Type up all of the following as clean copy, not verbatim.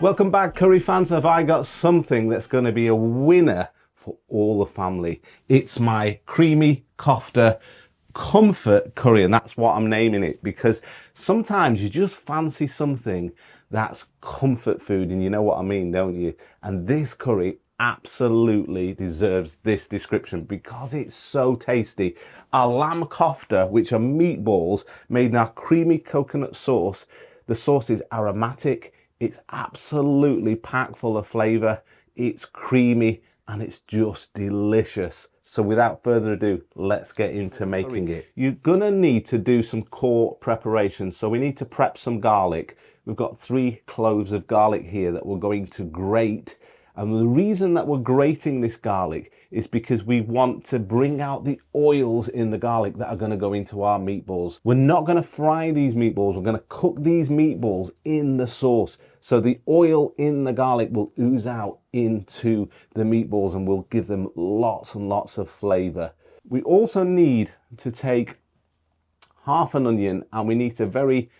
Welcome back, curry fans. Have I got something that's going to be a winner for all the family? It's my creamy kofta comfort curry, and that's what I'm naming it, because sometimes you just fancy something that's comfort food, and you know what I mean, don't you? And this curry absolutely deserves this description because it's so tasty. Our lamb kofta, which are meatballs made in our creamy coconut sauce. The sauce is aromatic, it's absolutely packed full of flavour, it's creamy, and it's just delicious. So without further ado, let's get into making it. You're gonna need to do some core preparation. So we need to prep some garlic. We've got 3 cloves of garlic here that we're going to grate. And the reason that we're grating this garlic is because we want to bring out the oils in the garlic that are going to go into our meatballs. We're not going to fry these meatballs, we're going to cook these meatballs in the sauce. So the oil in the garlic will ooze out into the meatballs and will give them lots and lots of flavour. We also need to take half an onion, and we need to very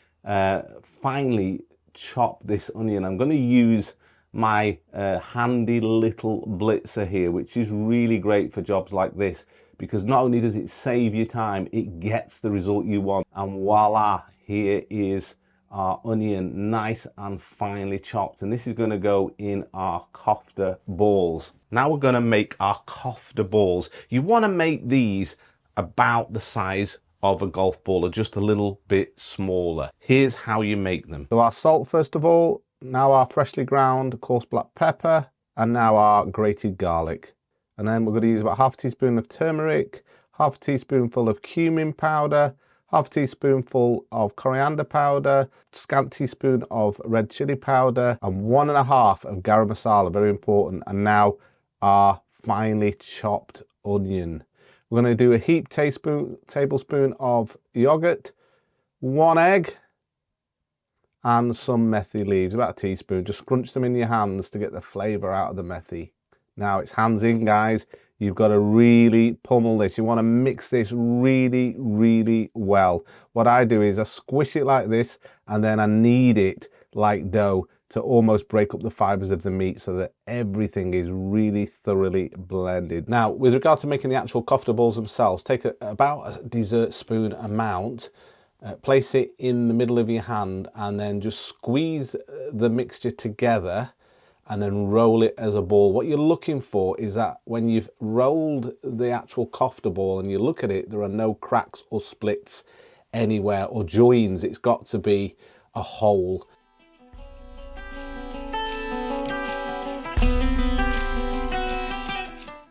finely chop this onion. I'm going to use my handy little blitzer here, which is really great for jobs like this, because not only does it save you time, it gets the result you want. And voila, here is our onion, nice and finely chopped, and this is going to go in our kofta balls. Now we're going to make our kofta balls. You want to make these about the size of a golf ball, or just a little bit smaller. Here's how you make them. So our salt first of all, now our freshly ground coarse black pepper, and now our grated garlic. And then we're going to use about half a teaspoon of turmeric, half a teaspoonful of cumin powder, half a teaspoonful of coriander powder, scant teaspoon of red chili powder, and 1.5 of garam masala, very important. And now our finely chopped onion. We're going to do a heaped tablespoon of yogurt, 1 egg, and some methi leaves, about a teaspoon. Just scrunch them in your hands to get the flavour out of the methi. Now it's hands in, guys. You've got to really pummel this. You want to mix this really, really well. What I do is I squish it like this, and then I knead it like dough to almost break up the fibres of the meat so that everything is really thoroughly blended. Now, with regard to making the actual kofta balls themselves, take about a dessert spoon amount, place it in the middle of your hand, and then just squeeze the mixture together and then roll it as a ball. What you're looking for is that when you've rolled the actual kofta ball and you look at it, there are no cracks or splits anywhere or joins. It's got to be a whole.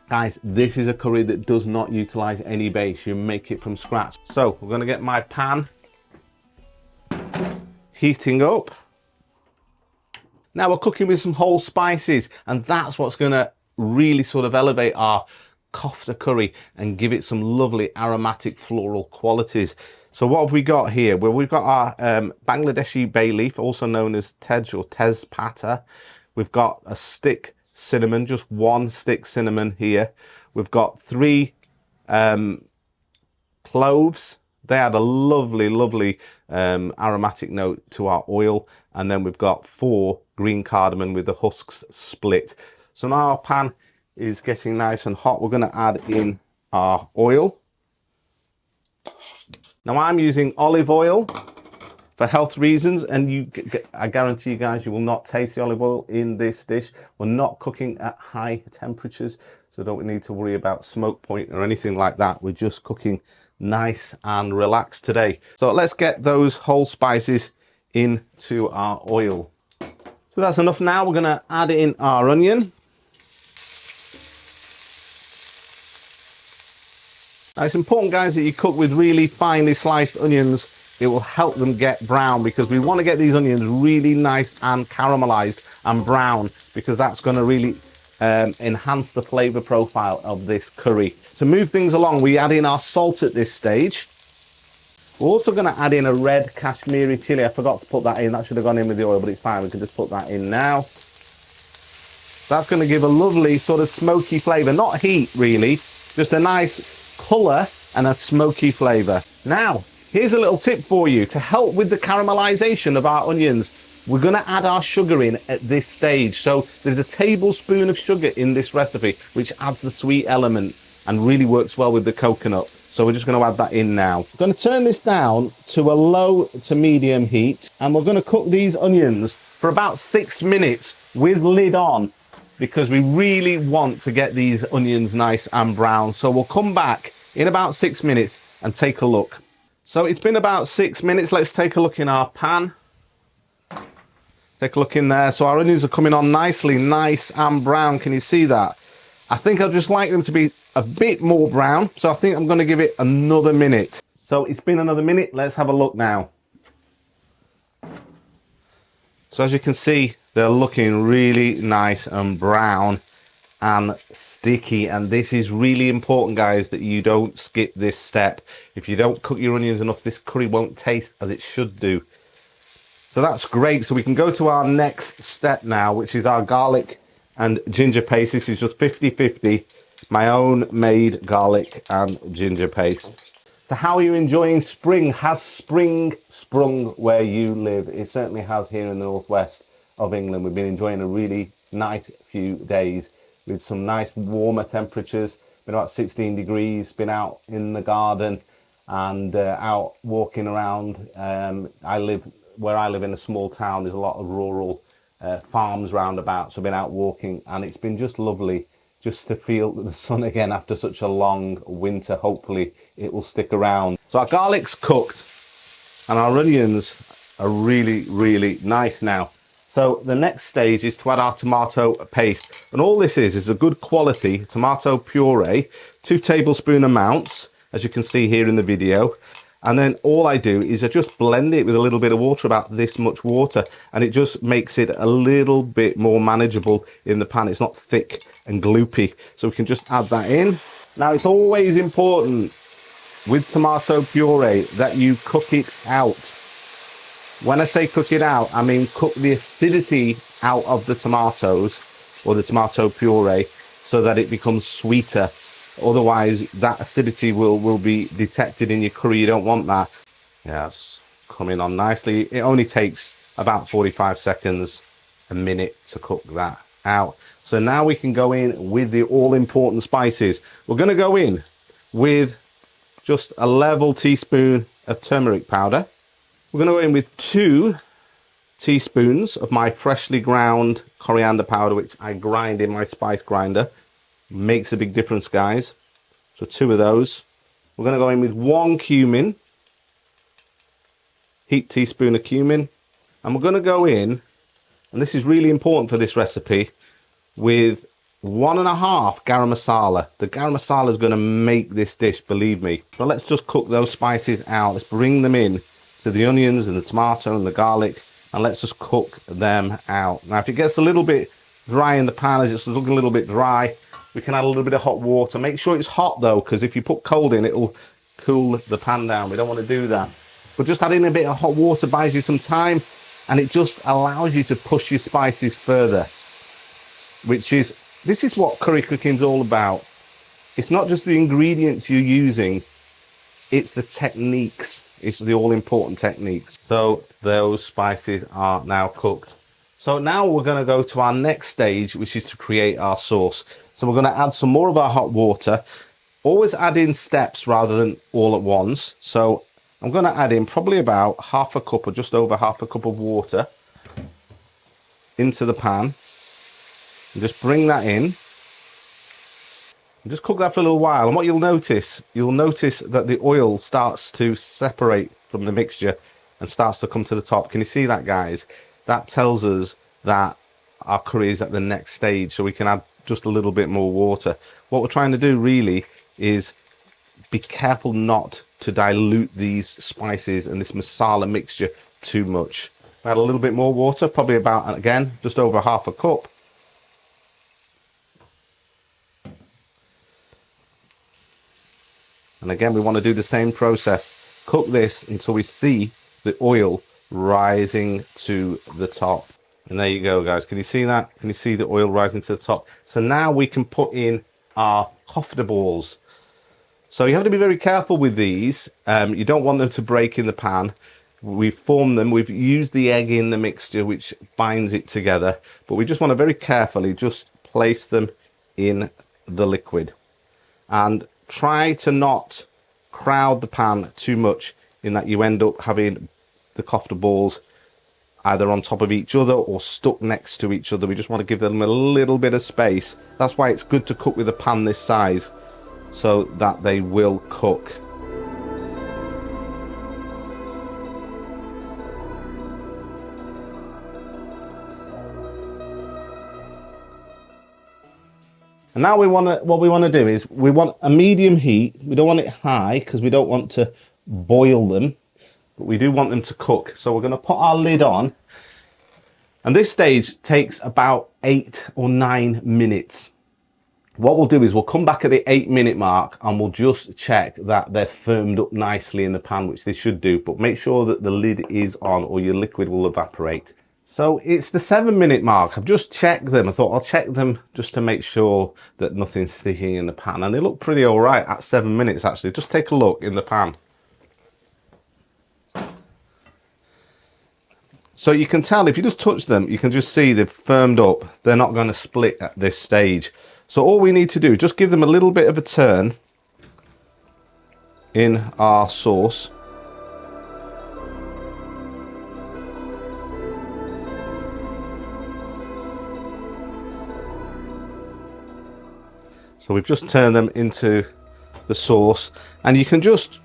Guys, this is a curry that does not utilize any base. You make it from scratch. So we're going to get my pan heating up. Now we're cooking with some whole spices, and that's what's going to really sort of elevate our kofta curry and give it some lovely aromatic floral qualities. So what have we got here? Well, we've got our Bangladeshi bay leaf, also known as tej or tezpata. We've got a stick cinnamon, just 1 stick cinnamon here. We've got 3 cloves. They add a lovely, lovely aromatic note to our oil. And then we've got 4 green cardamom with the husks split. So now our pan is getting nice and hot. We're going to add in our oil. Now I'm using olive oil for health reasons, and I guarantee you guys, you will not taste the olive oil in this dish. We're not cooking at high temperatures, so don't need to worry about smoke point or anything like that. We're just cooking nice and relaxed today. So let's get those whole spices into our oil. So that's enough. Now we're going to add in our onion. Now it's important, guys, that you cook with really finely sliced onions. It will help them get brown, because we want to get these onions really nice and caramelized and brown, because that's going to really enhance the flavor profile of this curry. To move things along, we add in our salt at this stage. We're also going to add in a red Kashmiri chili. I forgot to put that in. That should have gone in with the oil, but it's fine. We can just put that in now. That's going to give a lovely sort of smoky flavor, not heat really, just a nice color and a smoky flavor. Now, here's a little tip for you to help with the caramelization of our onions. We're going to add our sugar in at this stage. So there's a tablespoon of sugar in this recipe, which adds the sweet element and really works well with the coconut. So we're just going to add that in now. I'm going to turn this down to a low to medium heat, and we're going to cook these onions for about 6 minutes with lid on, because we really want to get these onions nice and brown. So we'll come back in about 6 minutes and take a look. So it's been about 6 minutes. Let's take a look in our pan. Take a look in there. So our onions are coming on nicely, nice and brown. Can you see that? I think I'd just like them to be a bit more brown. So I think I'm going to give it another minute. So it's been another minute. Let's have a look now. So as you can see, they're looking really nice and brown and sticky. And this is really important, guys, that you don't skip this step. If you don't cook your onions enough, this curry won't taste as it should do. So that's great. So we can go to our next step now, which is our garlic and ginger paste. This is just 50-50, my own made garlic and ginger paste. So how are you enjoying spring? Has spring sprung where you live? It certainly has here in the northwest of England. We've been enjoying a really nice few days with some nice warmer temperatures. Been about 16 degrees, been out in the garden and out walking around. Where I live in a small town, there's a lot of rural farms round about, so I've been out walking, and it's been just lovely just to feel the sun again after such a long winter. Hopefully it will stick around. So our garlic's cooked and our onions are really, really nice now. So the next stage is to add our tomato paste, and all this is a good quality tomato puree, 2 tablespoon amounts, as you can see here in the video. And then all I do is I just blend it with a little bit of water, about this much water, and it just makes it a little bit more manageable in the pan. It's not thick and gloopy, so we can just add that in. Now, it's always important with tomato puree that you cook it out. When I say cook it out, I mean cook the acidity out of the tomatoes or the tomato puree so that it becomes sweeter. Otherwise, that acidity will be detected in your curry. You don't want that. Yeah, it's coming on nicely. It only takes about 45 seconds, a minute to cook that out. So now we can go in with the all-important spices. We're going to go in with just a level teaspoon of turmeric powder. We're going to go in with 2 teaspoons of my freshly ground coriander powder, which I grind in my spice grinder. Makes a big difference, guys. So 2 of those. We're going to go in with 1 cumin, heaped teaspoon of cumin, and we're going to go in, and this is really important for this recipe, with 1.5 garam masala. The garam masala is going to make this dish, believe me. So let's just cook those spices out. Let's bring them in to the onions and the tomato and the garlic, and let's just cook them out. Now, if it gets a little bit dry in the pan, as it's looking a little bit dry, we can add a little bit of hot water. Make sure it's hot though, because if you put cold in, it'll cool the pan down. We don't want to do that. But just adding a bit of hot water buys you some time, and it just allows you to push your spices further, this is what curry cooking is all about. It's not just the ingredients you're using, it's the techniques. It's the all-important techniques. So those spices are now cooked. So now we're going to go to our next stage, which is to create our sauce. So we're going to add some more of our hot water. Always add in steps rather than all at once. So I'm going to add in probably about 1/2 cup or just over 1/2 cup of water into the pan. And just bring that in. And just cook that for a little while. And what you'll notice that the oil starts to separate from the mixture and starts to come to the top. Can you see that, guys? That tells us that our curry is at the next stage, so we can add just a little bit more water. What we're trying to do really is be careful not to dilute these spices and this masala mixture too much. Add a little bit more water, probably about, again, just over 1/2 cup. And again, we want to do the same process. Cook this until we see the oil rising to the top. And there you go, guys. Can you see that? Can you see the oil rising to the top? So now we can put in our kofta balls. So you have to be very careful with these. You don't want them to break in the pan. We've formed them, we've used the egg in the mixture which binds it together, but we just want to very carefully just place them in the liquid and try to not crowd the pan too much, in that you end up having the kofta balls either on top of each other or stuck next to each other. We just want to give them a little bit of space. That's why it's good to cook with a pan this size, so that they will cook. And now what we want to do is we want a medium heat. We don't want it high because we don't want to boil them, but we do want them to cook. So we're going to put our lid on, and this stage takes about 8 or 9 minutes. What we'll do is we'll come back at the 8-minute mark and we'll just check that they're firmed up nicely in the pan, which they should do, but make sure that the lid is on or your liquid will evaporate. So it's the 7-minute mark. I've just checked them. I thought I'll check them just to make sure that nothing's sticking in the pan. And they look pretty all right at 7 minutes, actually. Just take a look in the pan. So you can tell if you just touch them, you can just see they've firmed up. They're not going to split at this stage. So all we need to do is just give them a little bit of a turn in our sauce. So we've just turned them into the sauce, and you can just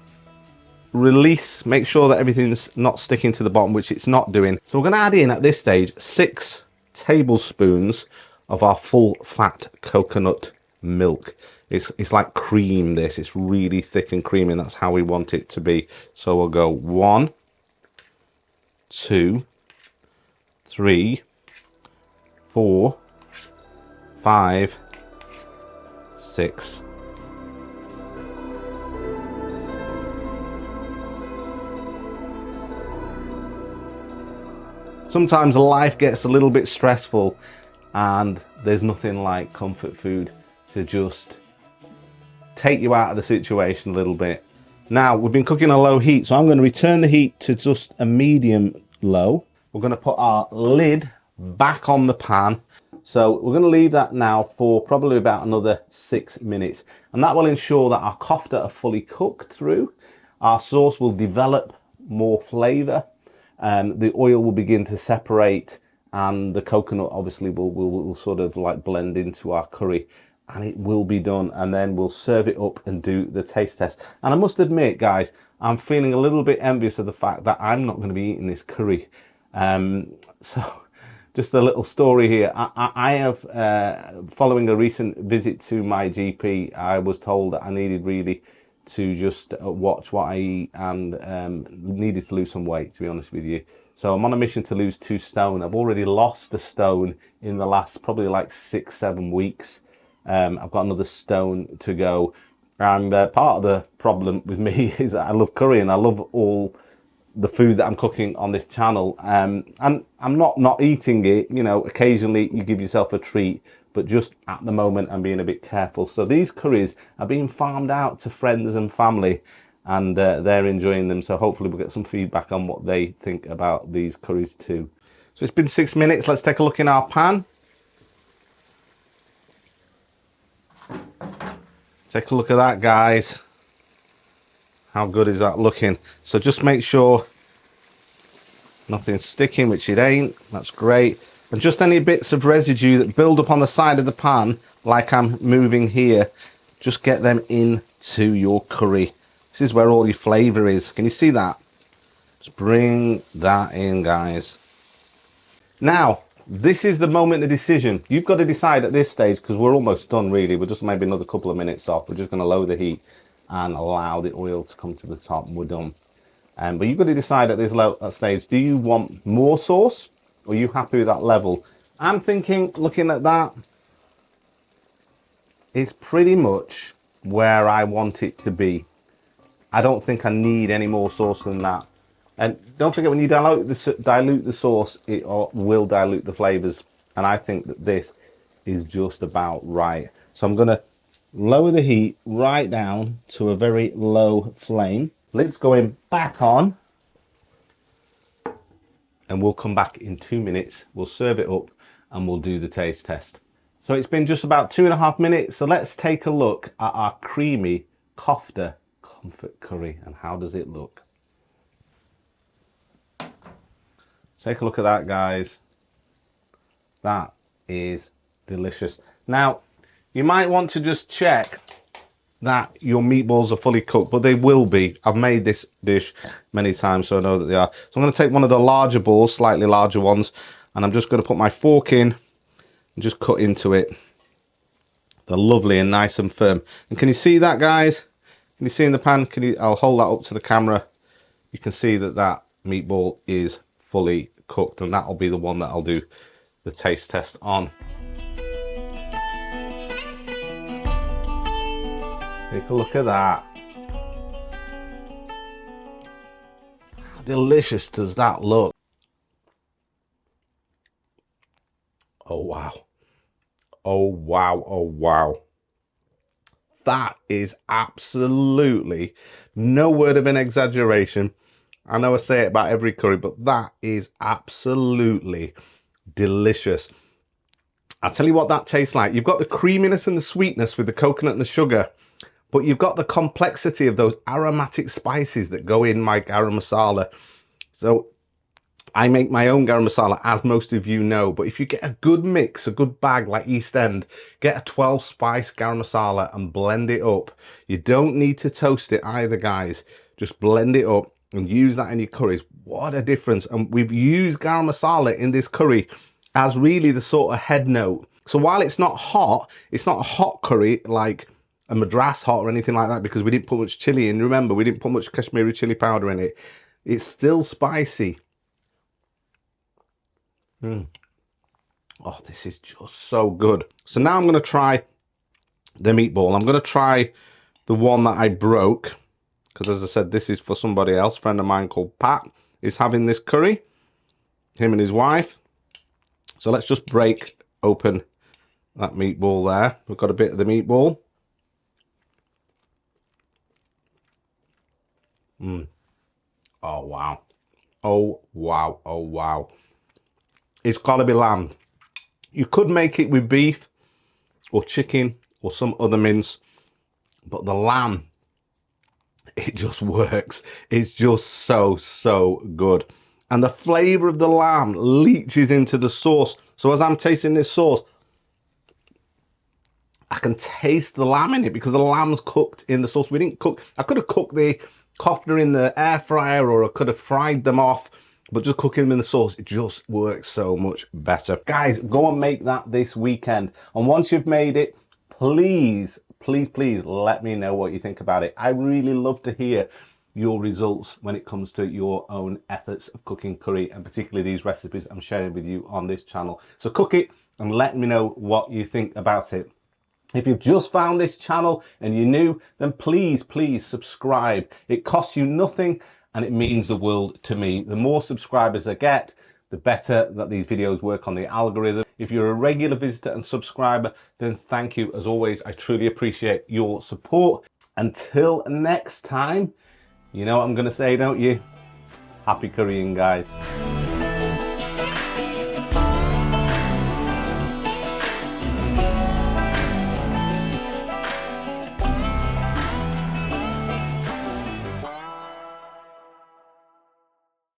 release, make sure that everything's not sticking to the bottom, which it's not doing. So we're going to add in at this stage 6 tablespoons of our full fat coconut milk. It's like cream, this. It's really thick and creamy, and that's how we want it to be. So we'll go 1, 2, 3, 4, 5, 6. Sometimes life gets a little bit stressful, and there's nothing like comfort food to just take you out of the situation a little bit. Now, we've been cooking on low heat, so I'm going to return the heat to just a medium low. We're going to put our lid back on the pan. So we're going to leave that now for probably about another 6 minutes, and that will ensure that our kofta are fully cooked through. Our sauce will develop more flavour, and the oil will begin to separate, and the coconut obviously will sort of like blend into our curry, and it will be done. And then we'll serve it up and do the taste test. And I must admit, guys, I'm feeling a little bit envious of the fact that I'm not going to be eating this curry. So just a little story here. I have, following a recent visit to my GP, I was told that I needed really to just watch what I eat, and needed to lose some weight, to be honest with you. So I'm on a mission to lose 2 stone. I've already lost a stone in the last probably like 6-7 weeks. I've got another stone to go. And part of the problem with me is that I love curry, and I love all the food that I'm cooking on this channel, and I'm not eating it. You know, occasionally you give yourself a treat, but just at the moment I'm being a bit careful. So these curries are being farmed out to friends and family, and they're enjoying them. So hopefully we'll get some feedback on what they think about these curries too. So it's been 6 minutes. Let's take a look in our pan. Take a look at that, guys. How good is that looking? So just make sure nothing's sticking, which it ain't. That's great. And just any bits of residue that build up on the side of the pan, like I'm moving here, just get them into your curry. This is where all your flavour is. Can you see that? Just bring that in, guys. Now, this is the moment of decision. You've got to decide at this stage, because we're almost done really. We're just maybe another couple of minutes off. We're just going to lower the heat and allow the oil to come to the top, and we're done. But you've got to decide at this stage, do you want more sauce, or are you happy with that level? I'm thinking, looking at that, it's pretty much where I want it to be. I don't think I need any more sauce than that. And don't forget, when you dilute the sauce, it will dilute the flavours. And I think that this is just about right. So I'm going to lower the heat right down to a very low flame. Lid's going back on. and we'll come back in 2 minutes. We'll serve it up and we'll do the taste test. So it's been just about 2.5 minutes. So let's take a look at our creamy kofta comfort curry and how does it look. Take a look at that, guys. That is delicious. Now, you might want to just check that your meatballs are fully cooked, but they will be. I've made this dish many times, so I know that they are. So I'm going to take one of the larger balls, slightly larger ones, and I'm just going to put my fork in and just cut into it. They're lovely and nice and firm. And can you see that, guys? Can you see in the pan? I'll hold that up to the camera. You can see that that meatball is fully cooked, and that'll be the one that I'll do the taste test on. Take a look at that. How delicious does that look? Oh wow. Oh wow, oh wow. That is absolutely, no word of an exaggeration. I know I say it about every curry, but that is absolutely delicious. I'll tell you what that tastes like. You've got the creaminess and the sweetness with the coconut and the sugar, but you've got the complexity of those aromatic spices that go in my garam masala. So I make my own garam masala, as most of you know, but if you get a good mix, a good bag like East End, get a 12 spice garam masala and blend it up. You don't need to toast it either, guys. Just blend it up and use that in your curries. What a difference. And we've used garam masala in this curry as really the sort of head note. So while it's not hot, it's not a hot curry like a Madras hot or anything like that, because we didn't put much chili in. Remember, we didn't put much Kashmiri chili powder in it. It's still spicy. Oh, this is just so good. So now I'm going to try the meatball. I'm going to try the one that I broke, because as I said, this is for somebody else. A friend of mine called Pat is having this curry, him and his wife. So let's just break open that meatball there. We've got a bit of the meatball. Oh wow. Oh wow. Oh wow. It's got to be lamb. You could make it with beef or chicken or some other mince, but the lamb, it just works. It's just so good. And the flavour of the lamb leaches into the sauce. So as I'm tasting this sauce, I can taste the lamb in it because the lamb's cooked in the sauce. We didn't cook. I could have cooked the kofta in the air fryer, or I could have fried them off, but just cooking them in the sauce, it just works so much better. Guys, go and make that this weekend. And once you've made it, please let me know what you think about it. I really love to hear your results when it comes to your own efforts of cooking curry, and particularly these recipes I'm sharing with you on this channel. So cook it and let me know what you think about it. If you've just found this channel and you're new, then please subscribe. It costs you nothing and it means the world to me. The more subscribers I get, the better that these videos work on the algorithm. If you're a regular visitor and subscriber, then thank you. As always, I truly appreciate your support. Until next time, you know what I'm going to say, don't you? Happy currying, guys.